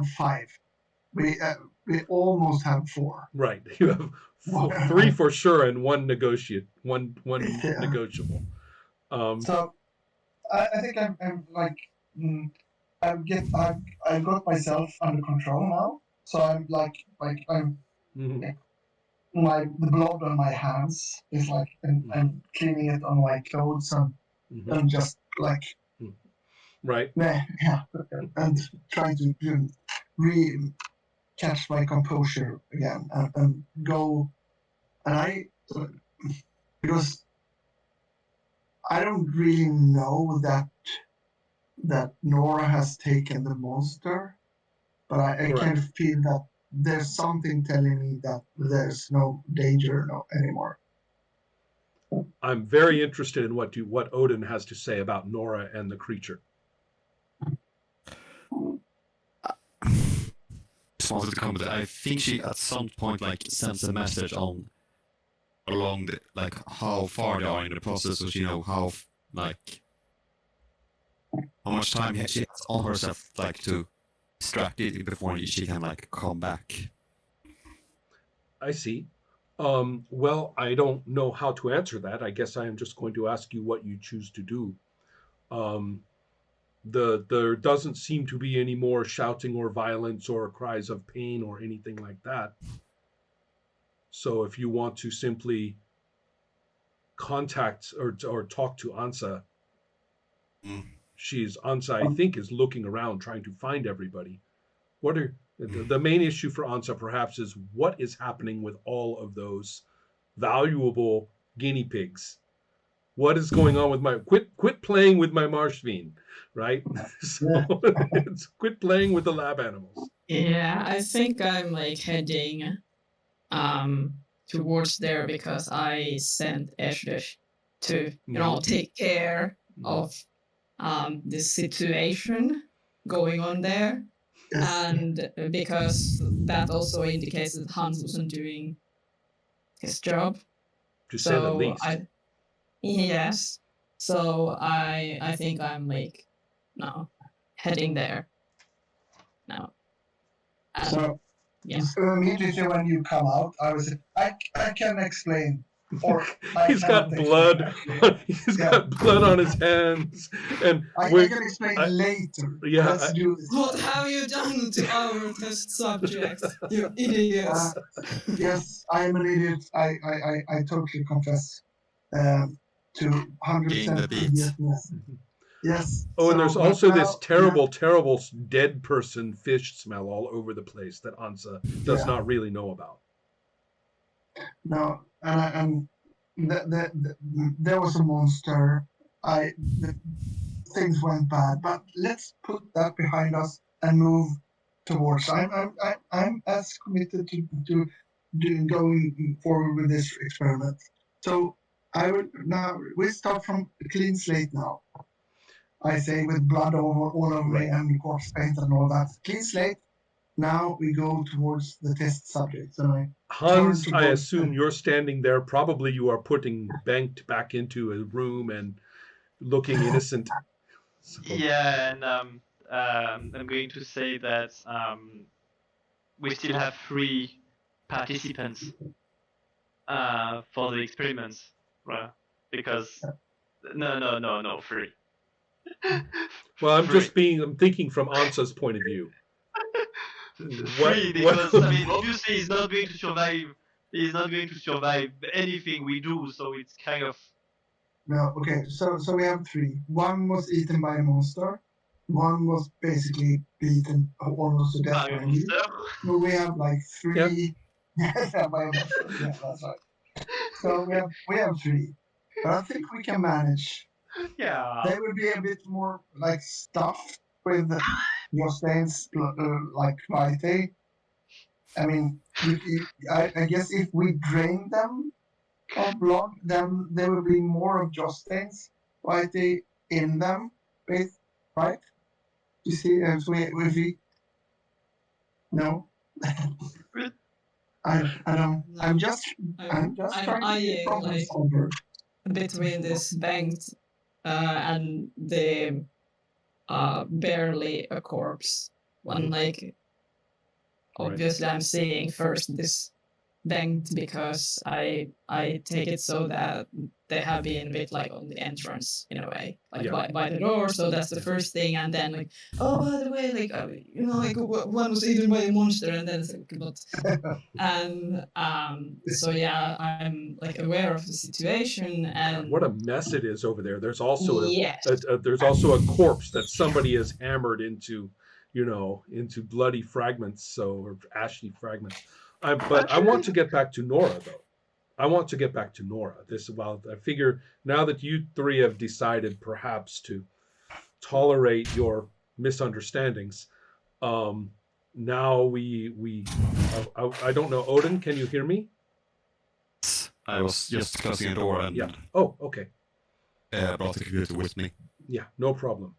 have 5. We almost have 4. Right. You have 3 for sure and one negotiable. So I think I'm like I've got myself under control now. So I'm like I'm mhm. the blood on my hands is like I'm cleaning it on my clothes and just like Right. yeah, and trying to catch my composure again and go. And because I don't really know that Nora has taken the monster, but I kind of feel that there's something telling me that there's no danger anymore. I'm very interested in what Odin has to say about Nora and the creature. Just wanted to comment that I think she at some point like sends a message on along the like how far they are in the process, so she know how much time she has on herself like to distract it before she can like come back. I see. Well, I don't know how to answer that. I guess I am just going to ask you what you choose to do. Um, there doesn't seem to be any more shouting or violence or cries of pain or anything like that. So if you want to simply contact or talk to Ansa, Ansa, I think, is looking around trying to find everybody. What are the main issue for Ansa perhaps is what is happening with all of those valuable guinea pigs? What is going on with my quit playing with my marshveen, right? So it's quit playing with the lab animals. Yeah, I think I'm like heading towards there because I sent Eshdresh to take care of this situation going on there. And because that also indicates that Hans wasn't doing his job. To say the least. Yes. So I think I'm like now heading there now. So immediately when you come out, I can explain. Or he's got blood. He's got blood on his hands, and I can explain later. Yeah, let's do this. What have you done to our test subject, you idiots? Yes, I am an idiot. I totally confess to 100% idiotness. Yes. Oh, and there's also this terrible dead person fish smell all over the place that Ansa does not really know about. No, and there was a monster. Things went bad, but let's put that behind us and move towards. I'm as committed to going forward with this experiment. So we start from a clean slate now. I say with blood all over me and corpse paint and all that. Clean slate. Now we go towards the test subjects. And Hans, I assume you're standing there. Probably you are putting Bengt back into a room and looking innocent. So. Yeah, and I'm going to say that we still have 3 participants for the experiments, right? Because no, 3. Well, I'm thinking from Ansa's point of view. 3, because I mean, obviously he's not going to survive. He's not going to survive anything we do, so it's kind of. No, okay. So we have 3. 1 was eaten by a monster. 1 was basically beaten almost to death by you. So we have like 3. Yes, by a monster. Yeah, that's right. So we have 3, but I think we can manage. Yeah. They will be a bit more like stuffed with Josteins like Vitae. I mean, I guess if we drain them of blood, then there will be more of Josteins Vitae in them, right? You see, if we no. I don't. I'm just trying to problem solver. Between this Bengt and the barely a corpse one, like obviously I'm seeing first this Bengt because I take it so that they have been a bit like on the entrance in a way, like by the door. So that's the first thing, and then like, oh, by the way, like like one was eaten by a monster, and then it's like, and so yeah, I'm like aware of the situation. And what a mess it is over there. There's also yes, there's also a corpse that somebody has hammered into, into bloody fragments, or ashy fragments. But I want to get back to Nora, though. I want to get back to Nora. I figure now that you three have decided perhaps to tolerate your misunderstandings, now I don't know. Odin, can you hear me? I was just closing a door and Oh, okay. brought the computer with me. Yeah, no problem.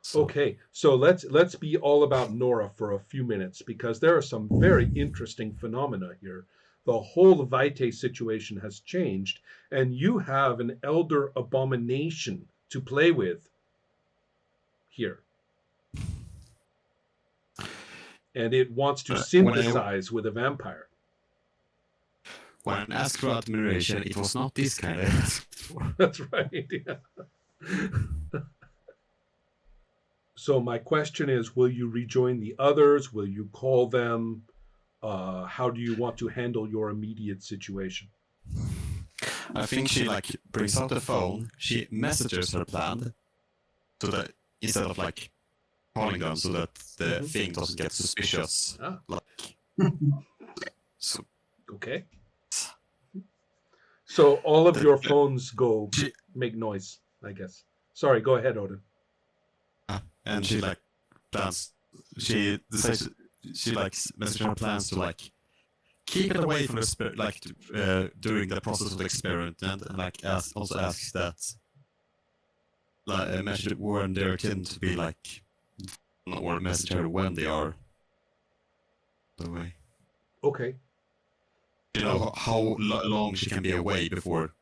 So, okay, so let's be all about Nora for a few minutes, because there are some very interesting phenomena here. The whole Vitae situation has changed, and you have an elder abomination to play with here. And it wants to synthesize with a vampire. When asked for admiration, it was not this kind of. That's right. Yeah. So my question is, will you rejoin the others? Will you call them? How do you want to handle your immediate situation? I think she brings out the phone, she messages her plan, so that instead of calling them, so that the thing doesn't get suspicious. So okay. So all of your phones make noise, I guess. Sorry, go ahead, Odin. And she plans. She decides. She messages her plans to keep it away from the spirit, during the process of the experiment, and also asks that message when they're tend to be or message her when they are away. Okay. You know how long she can be away before.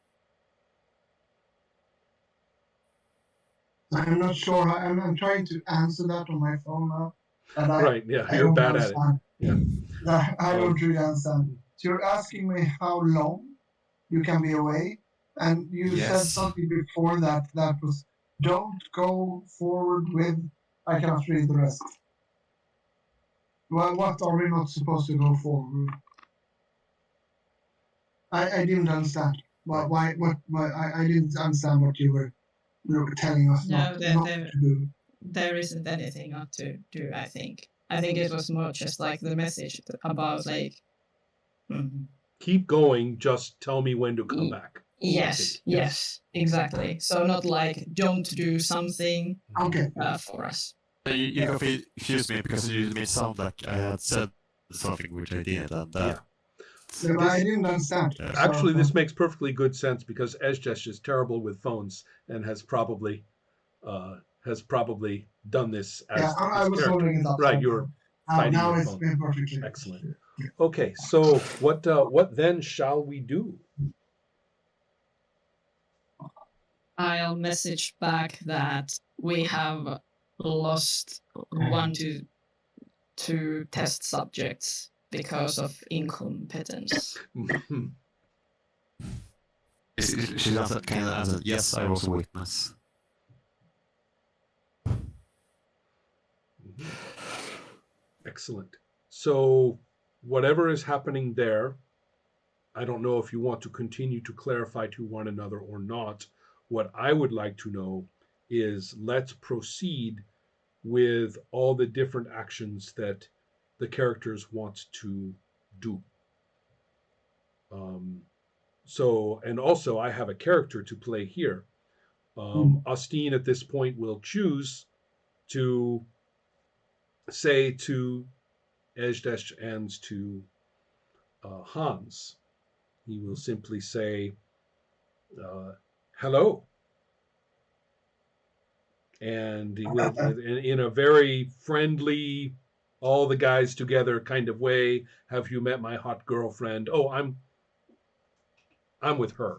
I'm not sure. I'm trying to answer that on my phone now. And right, yeah, you're bad understand. at it. Yeah. I don't really understand. So you're asking me how long you can be away, and you said something before that was, don't go forward with, I cannot read the rest. Well, what are we not supposed to go forward with? I didn't understand. Well, why? I didn't understand what you were telling us not to do. There isn't anything not to do, I think. I think it was more just the message about keep going, just tell me when to come back. Yes, exactly. So not don't do something for us. You confused me because you made it sound like I had said something which I didn't, and I didn't understand. Actually, this makes perfectly good sense, because Ezdesh is terrible with phones and has probably done this as I was wondering that. Right, you're fighting now your it's phone. been perfectly. Excellent. Okay, so what then shall we do? I'll message back that we have lost 1 to 2 test subjects because of incompetence. She does that kind of answer. Yes, I was a witness. Excellent. So whatever is happening there, I don't know if you want to continue to clarify to one another or not. What I would like to know is, let's proceed with all the different actions that the characters want to do. And also I have a character to play here. Austin at this point will choose to say to Ezdesh and to Hans, he will simply say, hello. And he will, in a very friendly, all the guys together kind of way, have you met my hot girlfriend? Oh, I'm with her.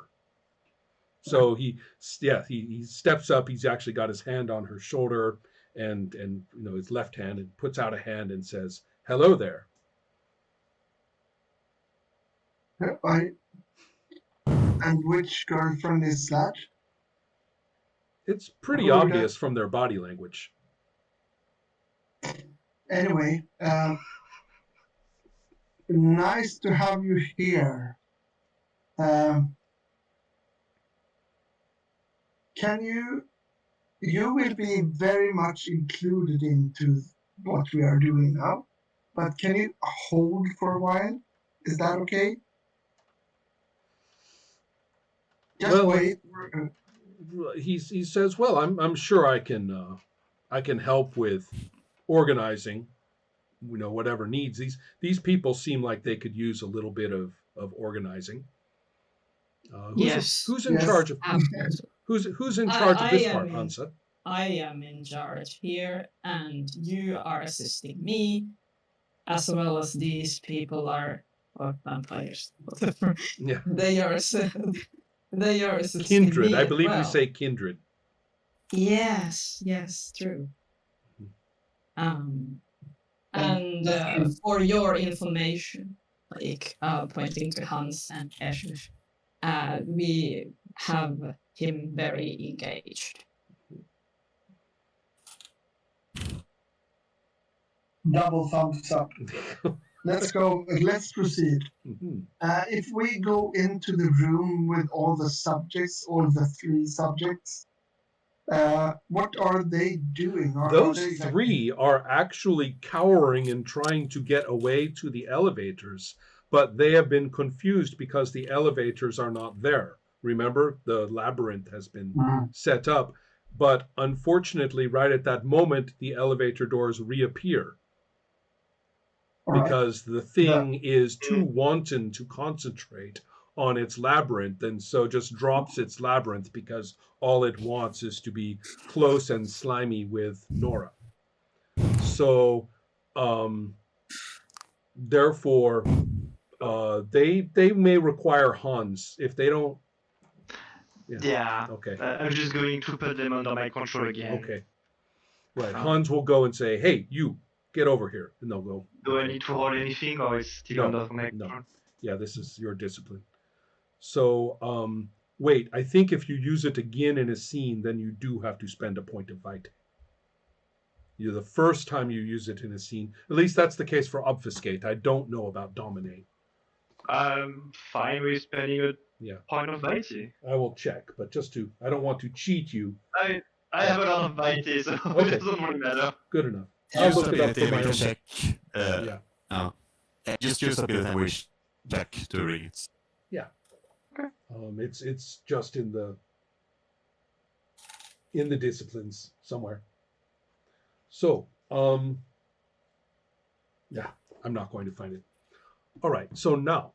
So he steps up. He's actually got his hand on her shoulder and his left hand, and puts out a hand and says, Hello there. And which girlfriend is that? It's pretty Who would obvious from their body language. Anyway, nice to have you here. Can you will be very much included into what we are doing now, but can you hold for a while? Is that okay? Just Well, wait. He says, "Well, I'm sure I can help with organizing, whatever needs. These people seem like they could use a little bit of organizing. Yes. Who's in Yes. charge of Absolutely. who's in charge of this I part, am Hansa? I am in charge here, and you are assisting me, as well as these people are, or vampires, whatever. Yeah, They are assisting kindred. me I as believe we well. say kindred. Yes, true. And for your information, like pointing to Hans and Escher, we have him very engaged. Double thumbs up. Let's go. Let's proceed. Mhm. If we go into the room with all the subjects, all the 3 subjects, what are they doing? Those are they, 3 are actually cowering and trying to get away to the elevators, but they have been confused because the elevators are not there. Remember, the labyrinth has been set up, but unfortunately, right at that moment, the elevator doors reappear because the thing is too wanton to concentrate on its labyrinth, and so just drops its labyrinth because all it wants is to be close and slimy with Nora. So therefore they may require Hans if they don't. Yeah. Okay. I'm just going to put them under my control again. Okay. Right. Hans will go and say, "Hey, you, get over here," and they'll go. Do I need to roll anything, or is still under my control? Yeah, this is your discipline. So, wait, I think if you use it again in a scene, then you do have to spend a point of vitae. The first time you use it in a scene, at least that's the case for obfuscate. I don't know about dominate. I'm fine with spending a point of vitae. I will check, but I don't want to cheat you. I have a lot of vitae, so it doesn't really matter. Good enough. I'll look it up for my check. Just use a bit of language check during it. Yeah. Okay. It's just in the disciplines somewhere. So, yeah, I'm not going to find it. All right. So now,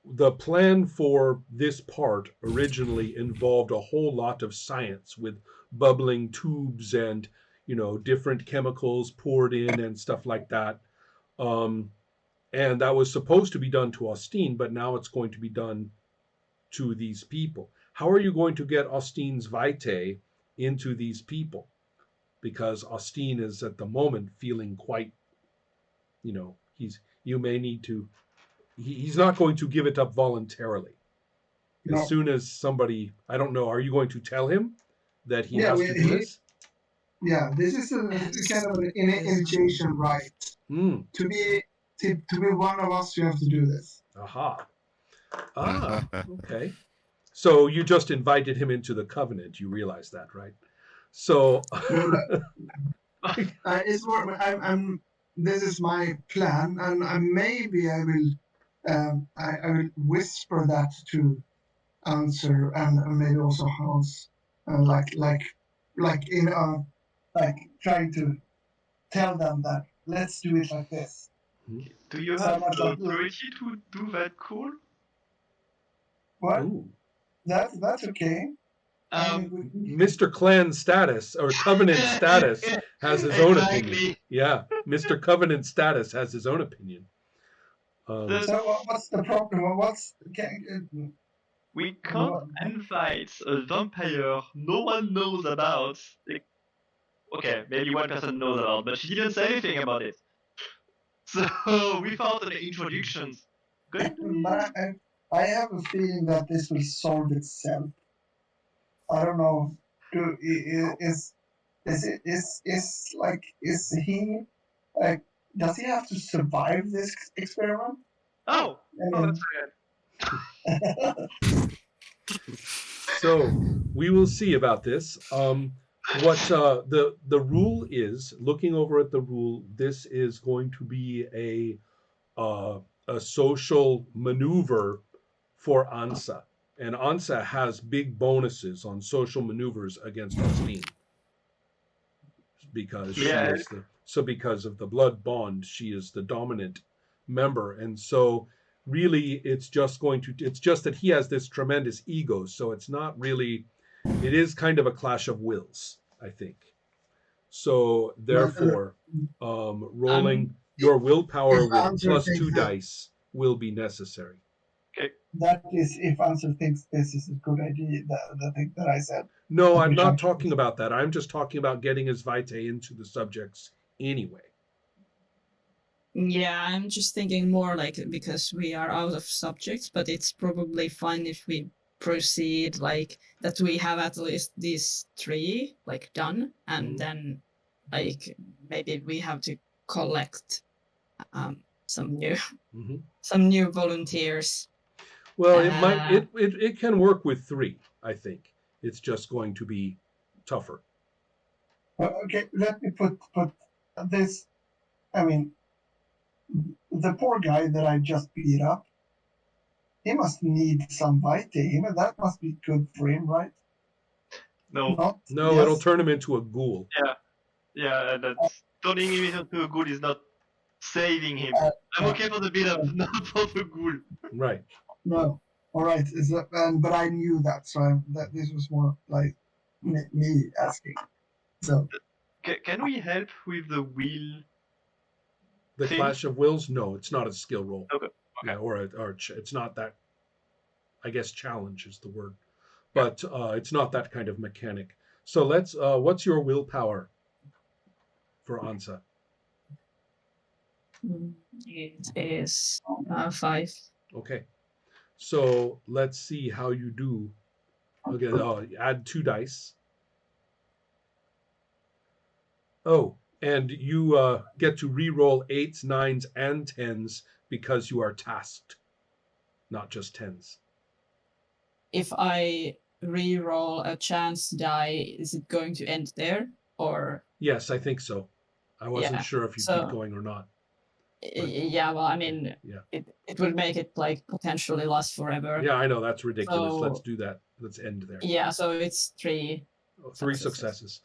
the plan for this part originally involved a whole lot of science with bubbling tubes and, different chemicals poured in and stuff like that. And that was supposed to be done to Austin, but now it's going to be done to these people. How are you going to get Austin's vitae into these people? Because Austin is at the moment feeling quite, you may need to, he's not going to give it up voluntarily. As soon as somebody, I don't know, are you going to tell him that he has to do this? Yeah, this is kind of an initiation rite. To be one of us, you have to do this. Aha. Okay. So you just invited him into the covenant. You realize that, right? So it's more. This is my plan, and maybe I will. I will whisper that to Answer and maybe also Hans, and trying to tell them that let's do it like this. Do you have the authority to do that cool? What? That's okay. Mr. Clan status or Covenant status has his own opinion. Yeah, Mr. Covenant status has his own opinion. So what's the problem? We can't invite a vampire no one knows about. okay, maybe one person knows about, but she didn't say anything about it. So without an introduction, going to be... But I have a feeling that this will solve itself. I don't know. Is he like, does he have to survive this experiment? Oh, I mean, that's good. So we will see about this. What the rule is, looking over at the rule, this is going to be a social maneuver for Ansa, and Ansa has big bonuses on social maneuvers against Justine because she Yeah. is because of the blood bond, she is the dominant member, and so really it's just that he has this tremendous ego, so it's not really, it is kind of a clash of wills, I think. So therefore, rolling your willpower if with Answer plus thinks 2 dice will be necessary. that is, if Answer thinks this is a good idea, the thing that I said. No, I'm not talking about that. I'm just talking about getting his vitae into the subjects anyway. Yeah, I'm just thinking more like because we are out of subjects, but it's probably fine if we proceed like that. We have at least these 3 like done, and then like maybe we have to collect some new volunteers. Well, it can work with 3. I think it's just going to be tougher. Okay, let me put this. I mean, the poor guy that I just beat up, he must need some vitae. That must be good for him, right? No. No, yes. It'll turn him into a ghoul. Yeah, that's turning him into a ghoul is not saving him. I'm okay for the beat up, not for the ghoul. Right. No. All right. But I knew that, so that this was more like me asking. So. Can we help with the will? The clash of wills? No, it's not a skill roll. Okay. Yeah, or it's not that. I guess challenge is the word, but it's not that kind of mechanic. So let's. What's your willpower for Ansa? It is 5. Okay, so let's see how you do. Okay, add 2 dice. Oh, and you get to re-roll 8s, 9s, and 10s because you are tasked, not just 10s. If I re-roll a chance die, is it going to end there, or? Yes, I think so. I wasn't sure if you keep going or not. Yeah, well, I mean, it would make it like potentially last forever. Yeah, I know, that's ridiculous. So, let's do that. Let's end there. Yeah, so it's 3. 3 successes.